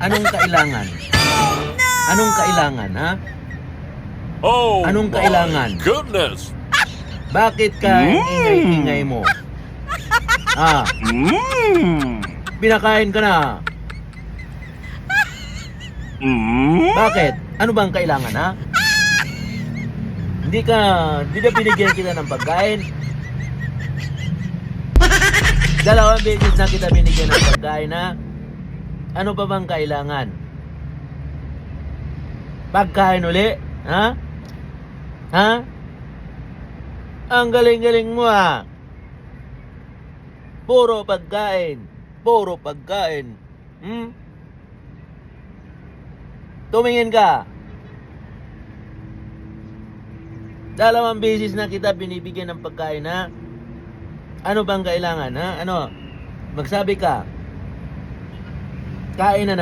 Anong kailangan? Anong kailangan, ha? Oh, Anong my kailangan? goodness. Bakit ka ingay-ingay mo? Ah, pinakain ka na. Bakit? Ano bang kailangan, ha? Hindi na binigyan kita ng pagkain. Dalawang beses na kita binigyan ng pagkain, ha? Ano pa bang kailangan? Pagkain uli? Ha? Ha? Ang galing-galing mo, ha? Puro pagkain. Puro pagkain. Tumingin ka. Dalawang beses na kita binibigyan ng pagkain, ha? Ano bang kailangan, ha? Ano? Magsabi ka. Kain na naman.